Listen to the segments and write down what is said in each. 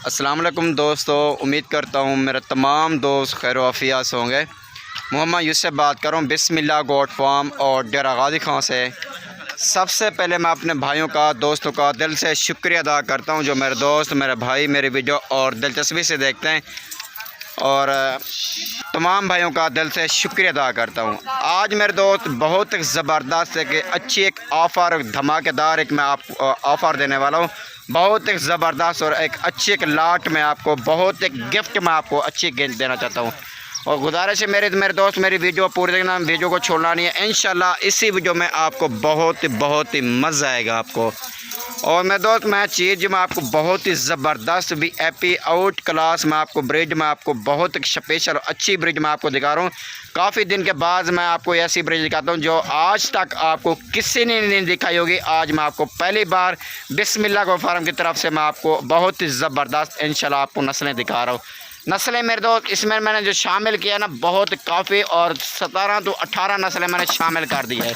अस्सलाम वालेकुम दोस्तों, उम्मीद करता हूँ मेरे तमाम दोस्त खैर वाफिया से होंगे। मोहम्मद यूसुफ बात कर रहा हूँ बिस्मिल्लाह गोट फार्म और डेरा गाजी खां से। सबसे पहले मैं अपने भाइयों का दोस्तों का दिल से शुक्रिया अदा करता हूँ जो मेरे दोस्त मेरे भाई मेरे वीडियो और दिलचस्पी से देखते हैं, और तमाम भाइयों का दिल से शुक्रिया अदा करता हूँ। आज मेरे दोस्त बहुत ज़बरदस्त एक अच्छी एक ऑफ़र धमाकेदार एक मैं आप ऑफ़र देने वाला हूँ। बहुत एक ज़बरदस्त और एक अच्छी एक लाट में आपको बहुत एक गिफ्ट मैं आपको अच्छी गिफ्ट देना चाहता हूँ। और गुजारिश है मेरे दोस्त मेरी वीडियो पूरी देखना, वीडियो को छोड़ना नहीं है। इंशाल्लाह इसी वीडियो में आपको बहुत ही मज़ा आएगा आपको। और मेरे दोस्त मैं चीज़ मैं आपको बहुत ही ज़बरदस्त VIP आउट क्लास में आपको ब्रिज में आपको बहुत एक स्पेशल अच्छी ब्रिज में आपको दिखा रहा हूँ। काफ़ी दिन के बाद मैं आपको ऐसी ब्रिज दिखाता हूँ जो आज तक आपको किसी ने नहीं दिखाई होगी। आज मैं आपको पहली बार बिस्मिल्लाह गोट फार्म की तरफ से मैं आपको बहुत ही ज़बरदस्त इंशाल्लाह आपको नस्लें दिखा रहा हूँ। नस्लें मेरे दोस्त इसमें मैंने जो शामिल किया ना बहुत काफ़ी, और 17 तो 18 नस्लें मैंने शामिल कर दी है।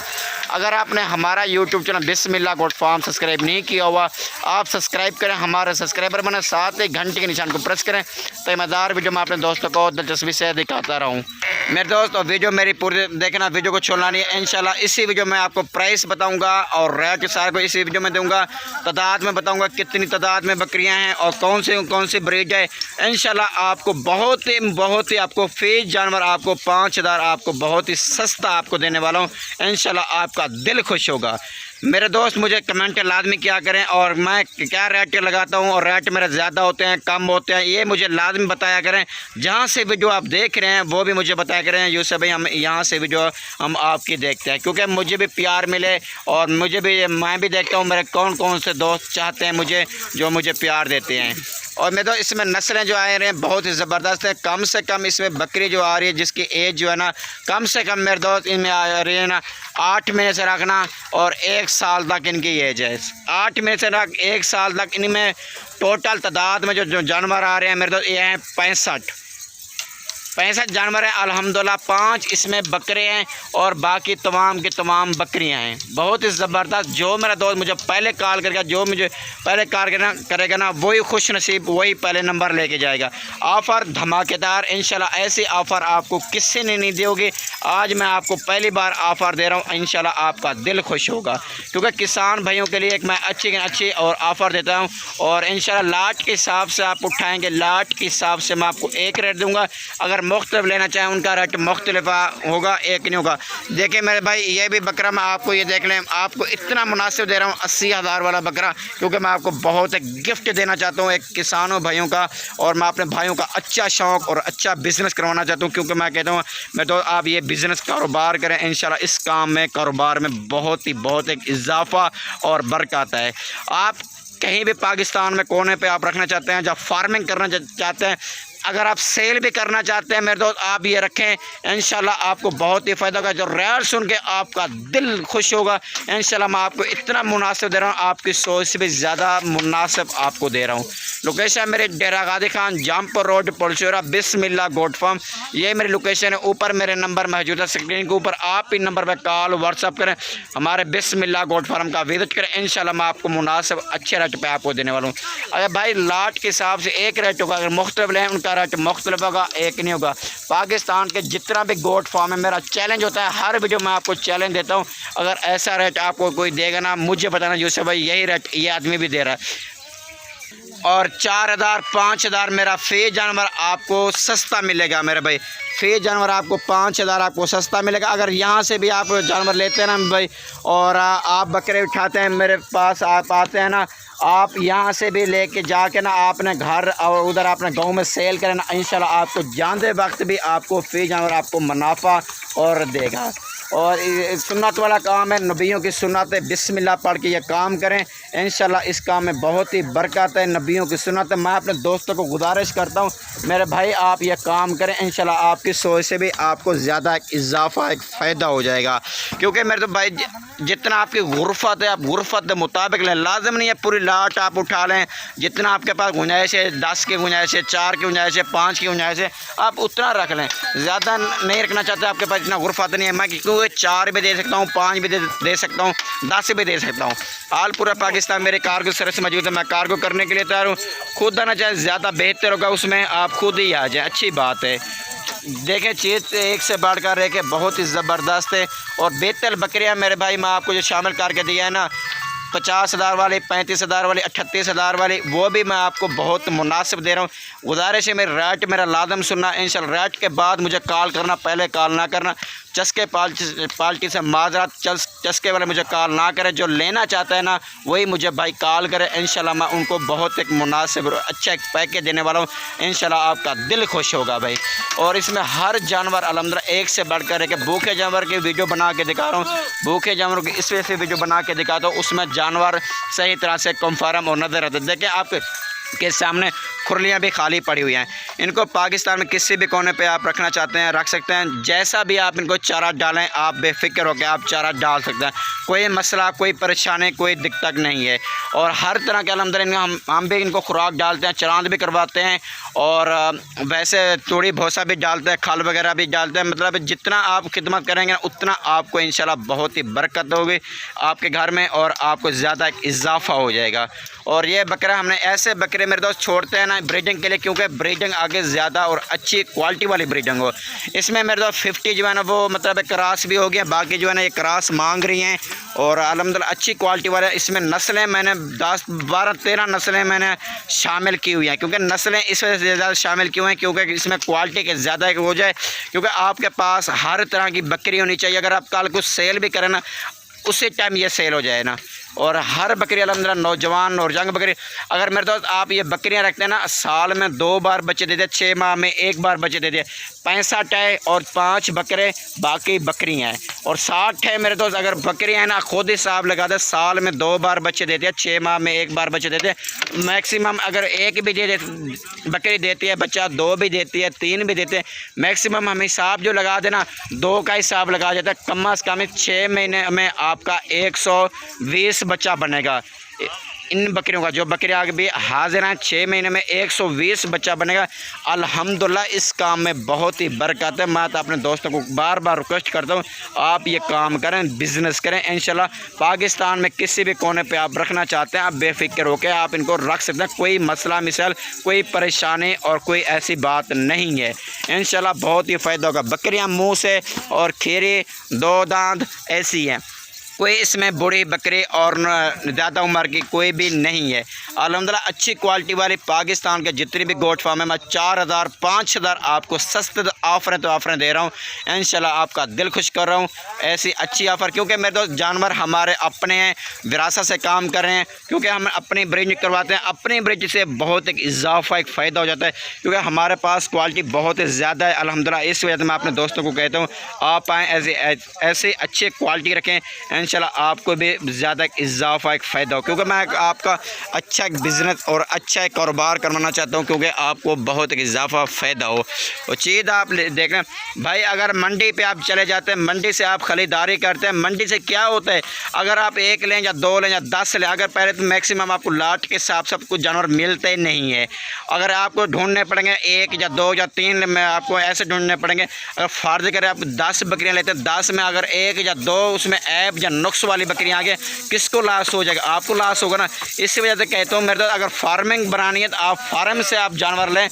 अगर आपने हमारा यूट्यूब चैनल बिस्मिल्लाह गोट फार्म सब्सक्राइब नहीं किया हुआ, आप सब्सक्राइब करें, हमारे सब्सक्राइबर बने, साथ ही घंटे के निशान को प्रेस करें तो मज़ेदार वीडियो मैं अपने दोस्तों को दिलचस्पी से दिखाता रहूँ। मेरे दोस्त और वीडियो मेरी पूरी देखना, वीडियो को छोड़ना नहीं है। इंशाल्लाह इसी वीडियो में आपको प्राइस बताऊंगा और रेट सारे को इसी वीडियो में दूंगा। तादाद में बताऊंगा कितनी तादाद में बकरियां हैं और कौन सी ब्रीड है। इंशाल्लाह आपको बहुत ही आपको फीस जानवर आपको 5000 आपको बहुत ही सस्ता आपको देने वाला हूँ। इंशाल्लाह आपका दिल खुश होगा। मेरे दोस्त मुझे कमेंट लाजमी क्या करें और मैं क्या रेट लगाता हूँ और रेट मेरे ज़्यादा होते हैं कम होते हैं ये मुझे लाजमी बताया करें। जहाँ से वीडियो आप देख रहे हैं वो भी मुझे बताया करें यूसुफ भाई हम यहाँ से वीडियो हम आपकी देखते हैं, क्योंकि मुझे भी प्यार मिले और मैं भी देखता हूँ मेरे कौन से दोस्त चाहते हैं मुझे जो मुझे प्यार देते हैं। और मैं तो इसमें नस्लें जो आ रही हैं बहुत ही ज़बरदस्त है। कम से कम इसमें बकरी जो आ रही है जिसकी एज जो है ना कम से कम मेरे दोस्त इनमें आ रही है ना 8 महीने से रखना और 1 साल तक इनकी एज है। 8 महीने से रख 1 साल तक इनमें टोटल तादाद में जो जानवर आ रहे हैं मेरे दोस्त ये हैं 65 जानवर हैं अल्हम्दुलिल्लाह। 5 इसमें बकरे हैं और बाकी तमाम की तमाम बकरियां हैं। बहुत ही ज़बरदस्त। जो मेरा दोस्त मुझे पहले कॉल करेगा, जो मुझे पहले कॉल करेगा ना वही खुश नसीब वही पहले नंबर लेके जाएगा। ऑफ़र धमाकेदार इंशाल्लाह, ऐसी ऑफ़र आपको किसी ने नहीं दोगे। आज मैं आपको पहली बार ऑफ़र दे रहा हूँ, इंशाल्लाह आपका दिल खुश होगा, क्योंकि किसान भाइयों के लिए एक मैं अच्छी और ऑफ़र देता हूँ। और इंशाल्लाह लाट के हिसाब से आप उठाएँगे, लाट के हिसाब से मैं आपको एक रेट दूँगा। अगर मुख्तलिफ लेना चाहें उनका रेट मुख्तलिफ होगा, एक नहीं होगा। देखिए मेरे भाई ये भी बकरा मैं आपको ये देख लें, आपको इतना मुनासिब दे रहा हूँ 80,000 वाला बकरा, क्योंकि मैं आपको बहुत एक गिफ्ट देना चाहता हूँ एक किसानों भाइयों का। और मैं अपने भाइयों का अच्छा शौक़ और अच्छा बिज़नेस करवाना चाहता हूँ, क्योंकि मैं कहता हूँ मैं तो आप ये बिज़नेस कारोबार करें। इंशाल्लाह इस काम में कारोबार में बहुत एक इजाफ़ा और बरकत है। आप कहीं भी पाकिस्तान में कोने पे आप रखना चाहते हैं, जब फार्मिंग करना चाहते हैं, अगर आप सेल भी करना चाहते हैं मेरे दोस्त आप ये रखें। इंशाल्लाह आपको बहुत ही फ़ायदा होगा। जो रेट सुन के आपका दिल खुश होगा। इंशाल्लाह मैं आपको इतना मुनासिब दे रहा हूँ, आपकी सोच से भी ज़्यादा मुनासिब आपको दे रहा हूँ। लोकेशन मेरे डेरा गाजी खान जामपुर रोड पुलचोरा बिस्मिल्लाह गोट फार्म, ये मेरी लोकेशन है। ऊपर मेरे नंबर मौजूद है स्क्रीन के ऊपर, आप इन नंबर पर कॉल व्हाट्सअप करें, हमारे बिस्मिल्लाह गोट फार्म का विजिट करें। इंशाल्लाह मैं आपको मुनासिब अच्छे रेट पर आपको देने वाला हूँ। अगर भाई लाट के हिसाब से एक रेट होगा, अगर मुख्तलिफ लें उनका रेट मुख्तलिफ होगा, एक नहीं होगा। पाकिस्तान के जितना भी गोट फार्म है मेरा चैलेंज होता है, हर वीडियो में आपको चैलेंज देता हूँ। अगर ऐसा रेट आपको कोई देगा ना मुझे बताना यूसुफ भाई यही रेट ये आदमी भी दे रहा है। और 4000 5000 मेरा फी जानवर आपको सस्ता मिलेगा मेरे भाई। फी जानवर आपको 5000 आपको सस्ता मिलेगा। अगर यहाँ से भी आप जानवर लेते हैं ना भाई और आप बकरे उठाते हैं मेरे पास आप आते हैं ना, आप यहाँ से भी लेके जाके ना आपने घर और उधर अपने गांव में सेल करें ना, इंशाल्लाह आपको जानते वक्त भी आपको फी जानवर आपको मुनाफा और देगा। और सुन्नत वाला काम है, नबियों की सुन्नत है, बिस्मिल्लाह पढ़ के ये काम करें। इंशाल्लाह इस काम में बहुत ही बरकत है, नबियों की सुन्नत है। मैं अपने दोस्तों को गुजारिश करता हूँ मेरे भाई आप ये काम करें, इंशाल्लाह आपकी सोच से भी आपको ज़्यादा एक इजाफ़ा एक फ़ायदा हो जाएगा। क्योंकि मेरे तो भाई जितना आपकी गुरफत है आप गुरफत के मुताबिक लें, लाजम नहीं है पूरी लाट आप उठा लें। जितना आपके पास गुंजाइश है 10 की गुंजाइश है, 4 की गुंजाइश है, 5 की गुंजाइश है, आप उतना रख लें। ज़्यादा नहीं रखना चाहते, आपके पास इतना गुरफत नहीं है। मैं क्यों हुए 4 भी दे सकता हूँ, 5 भी दे सकता हूँ, 10 भी दे सकता हूँ। हाल पूरा पाकिस्तान मेरे कार्गो सर्विस मौजूद है, मैं कार्गो करने के लिए तैयार हूँ। खुद आना चाहे ज़्यादा बेहतर होगा, उसमें आप खुद ही आ जाएँ, अच्छी बात है। देखें चीज़ एक से बढ़कर एक बहुत ही ज़बरदस्त है और बेहतर बकरियाँ मेरे भाई मैं आपको जो शामिल करके दिया है ना, 50,000 वाली, 35,000 वाली, 38,000 वाली, वो भी मैं आपको बहुत मुनासिब दे रहा हूँ। गुजारिश है मेरे रेट मेरा लाजम सुनना इंशाल्लाह। रेट के बाद मुझे कॉल करना, पहले कॉल ना करना। चस्के पार्टी से माजरात, चस्के वाले मुझे कॉल ना करें। जो लेना चाहता है ना वही मुझे भाई कॉल करे, इंशाल्लाह मैं उनको बहुत एक मुनासिब अच्छा एक पैकेज देने वाला हूँ। इंशाल्लाह आपका दिल खुश होगा भाई। और इसमें हर जानवर अल्हम्दुलिल्लाह एक से बढ़कर एक, भूखे जानवर की वीडियो बना के दिखा रहा हूँ। भूखे जानवरों की इस वजह से वीडियो बना के दिखाता हूँ, उसमें जानवर सही तरह से कंफर्म और नजर आते। देखें आपके सामने खुरलियाँ भी खाली पड़ी हुई हैं। इनको पाकिस्तान में किसी भी कोने पे आप रखना चाहते हैं रख सकते हैं। जैसा भी आप इनको चारा डालें आप बेफिक्र होकर आप चारा डाल सकते हैं। कोई मसला, कोई परेशानी, कोई दिक्कत नहीं है। और हर तरह के अल्हम्दुलिल्लाह हम भी इनको खुराक डालते हैं, चरांद भी करवाते हैं और वैसे तूड़ी भूसा भी डालते हैं, खल वगैरह भी डालते हैं। मतलब जितना आप खिदमत करेंगे उतना आपको इंशाल्लाह बहुत ही बरकत होगी आपके घर में और आपको ज़्यादा इजाफा हो जाएगा। और ये बकरा हमने ऐसे बकरे मेरे दोस्त छोड़ते हैं ना ब्रीडिंग के लिए, क्योंकि ब्रीडिंग आगे ज़्यादा और अच्छी क्वालिटी वाली ब्रीडिंग हो। इसमें मेरे दोस्त 50 जो है ना वो मतलब क्रॉस भी हो गया, बाकी जो है ना ये क्रॉस मांग रही हैं और अल्हम्दुलिल्लाह अच्छी क्वालिटी वाले। इसमें नस्लें मैंने 10, 12, 13 नस्लें मैंने शामिल की हुई हैं, क्योंकि नस्लें इस वजह से ज़्यादा शामिल की हुई हैं क्योंकि इसमें क्वालिटी के ज़्यादा हो जाए। क्योंकि आपके पास हर तरह की बकरी होनी चाहिए, अगर आप कल कुछ सेल भी करें ना उसी टाइम ये सेल हो जाए ना। और हर बकरी अल्हम्दुलिल्लाह नौजवान और जंग बकरी, अगर मेरे दोस्त आप ये बकरियां रखते हैं ना, साल में 2 बार बच्चे देते, 6 माह में 1 बार बच्चे देते, 65 है और 5 बकरे बाकी बकरियां हैं। और 60 है मेरे दोस्त अगर बकरियां हैं ना, खुद हिसाब लगा दे, साल में 2 बार बच्चे देते हैं, 6 माह में 1 बार बच्चे देते हैं। मैक्सिमम अगर एक भी बकरी देती है बच्चा, 2 भी देती है, 3 भी देते हैं। मैक्सिमम हम हिसाब जो लगा देना 2 का हिसाब लगा जाता है। कम अज़ कम 6 महीने में आपका 120 बच्चा बनेगा इन बकरियों का। जो बकरियाँ आगे भी हाजिर हैं 6 महीने में 120 बच्चा बनेगा। अल्हम्दुलिल्लाह इस काम में बहुत ही बरकत है। मैं तो अपने दोस्तों को बार बार रिक्वेस्ट करता हूँ आप ये काम करें, बिज़नेस करें। इंशाल्लाह पाकिस्तान में किसी भी कोने पे आप रखना चाहते हैं आप बेफिक्र होकर आप इनको रख सकते हैं। कोई मसला मिसाल, कोई परेशानी और कोई ऐसी बात नहीं है। इंशाल्लाह बहुत ही फ़ायदा होगा। बकरियाँ मुँह से और खीरी 2 दांत ऐसी हैं, कोई इसमें बूढ़ी बकरी और ज़्यादा उम्र की कोई भी नहीं है। अल्हम्दुलिल्लाह अच्छी क्वालिटी वाली पाकिस्तान के जितनी भी गोट फार्म है मैं 4,000 5,000 आपको सस्ते ऑफ़रें दे रहा हूँ। इंशाल्लाह आपका दिल खुश कर रहा हूँ ऐसी अच्छी ऑफ़र, क्योंकि मेरे दोस्त जानवर हमारे अपने हैं, विरासत से काम कर रहे हैं। क्योंकि हम अपनी ब्रीड करवाते हैं, अपनी ब्रीड से बहुत एक इजाफा एक फ़ायदा हो जाता है, क्योंकि हमारे पास क्वालिटी बहुत ही ज़्यादा है अल्हम्दुलिल्लाह। इस वजह से मैं अपने दोस्तों को कहता हूँ आप आएँ ऐसे अच्छी क्वालिटी रखें, इंशाल्लाह आपको भी ज़्यादा इजाफा एक फ़ायदा हो। क्योंकि मैं आपका अच्छा एक बिज़नेस और अच्छा एक कारोबार करवाना चाहता हूँ, क्योंकि आपको बहुत एक इजाफा फ़ायदा हो। और चीज़ आप देख रहे हैं भाई, अगर मंडी पे आप चले जाते हैं, मंडी से आप ख़रीदारी करते हैं, मंडी से क्या होता है अगर आप 1 लें या 2 लें या 10 लें, अगर पहले तो मैक्सिमम आपको लाट के हिसाब से कुछ जानवर मिलते नहीं है। अगर आपको ढूंढने पड़ेंगे 1 या 2 या 3 में आपको ऐसे ढूंढने पड़ेंगे। अगर फ़र्ज़ करें आप 10 बकरियाँ लेते हैं, 10 में अगर 1 या 2 उसमें ऐब या नुक्स वाली बकरियाँ आ गए, किसको लॉस हो जाएगा? आपको लॉस होगा ना। इसी वजह से कहता हूँ मेरे दोस्त अगर फार्मिंग बनानी है तो आप फार्म से आप जानवर लें,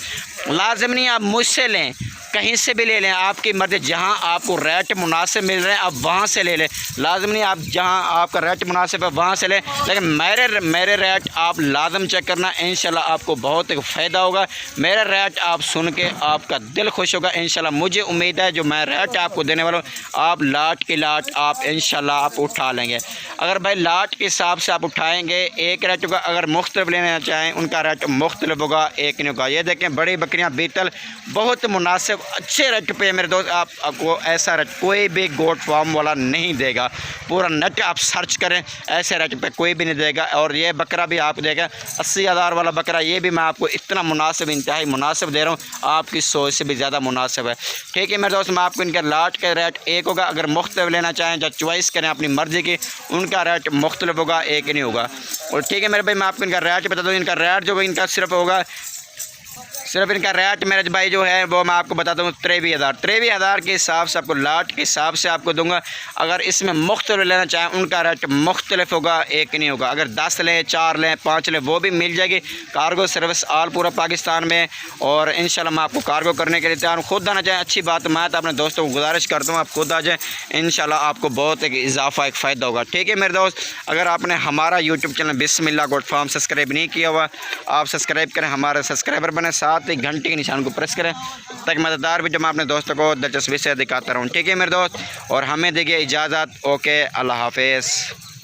लाजिम नहीं आप मुझसे लें, कहीं से भी ले लें, आपकी मर्ज़ी। जहां आपको रेट मुनासिब मिल रहे हैं आप वहां से ले लें, लाजिम नहीं आप जहां आपका रेट मुनासिब है वहां से लें। लेकिन मेरे रेट आप लाजम चेक करना, इंशाल्लाह आपको बहुत एक फ़ायदा होगा। मेरे रेट आप सुन के आपका दिल खुश होगा इंशाल्लाह। मुझे उम्मीद है जो मैं रेट आपको देने वाला हूँ आप लाट की लाट आप इंशाल्लाह आप उठा लेंगे। अगर भाई लाट के हिसाब से आप उठाएँगे एक रेट होगा, अगर मुख्तलिफ लेना चाहें उनका रेट मुख्तलिफ होगा, एक नहीं होगा। ये देखें बड़ी बकरियाँ बीतल बहुत मुनासिब अच्छे रेट पे मेरे दोस्त, आपको ऐसा रेट कोई भी गोट फार्म वाला नहीं देगा। पूरा नेट आप सर्च करें, ऐसे रेट पे कोई भी नहीं देगा। और ये बकरा भी आप देगा 80,000 वाला बकरा, ये भी मैं आपको इतना मुनासिब, इंतहाई मुनासिब दे रहा हूँ, आपकी सोच से भी ज़्यादा मुनासिब है। ठीक है मेरे दोस्त, मैं आपको इनके लाट का रेट एक होगा, अगर मुख्तलिफ लेना चाहें या चॉइस करें अपनी मर्ज़ी की, उनका रेट मुख्तलिफ होगा, एक नहीं होगा। और ठीक है मेरे भाई, मैं आपको इनका रेट बता दूँ। इनका रेट जो इनका सिर्फ होगा सिर्फ इनका रेट मेरे भाई जो है वो मैं आपको बताता हूँ 23,000 के हिसाब से आपको लाट के हिसाब से आपको दूंगा। अगर इसमें मुख्तलिफ लेना चाहें उनका रेट मुख्तलिफ होगा, एक नहीं होगा। अगर 10 लें, 4 लें, 5 लें वो भी मिल जाएगी। कार्गो सर्विस ऑल पूरा पाकिस्तान में, और इंशाल्लाह मैं आपको कार्गो करने के लिए तैयार हूँ। खुद आना चाहें अच्छी बात, मैं तो अपने दोस्तों को गुजारिश करता हूँ आप खुद आ जाएँ, इंशाल्लाह आपको बहुत एक इजाफा, एक फ़ायदा होगा। ठीक है मेरे दोस्त, अगर आपने हमारा यूट्यूब चैनल बिस्मिल्लाह गोट फार्म सब्सक्राइब नहीं किया हुआ, आप सब्सक्राइब करें, हमारे सब्सक्राइबर बने, साथ ही घंटे के निशान को प्रेस करें ताकि मददगार भी जो मैं अपने दोस्तों को दिलचस्पी से दिखाता रहूँ। ठीक है मेरे दोस्त, और हमें देखिए इजाज़त। ओके, अल्लाह हाफिज़।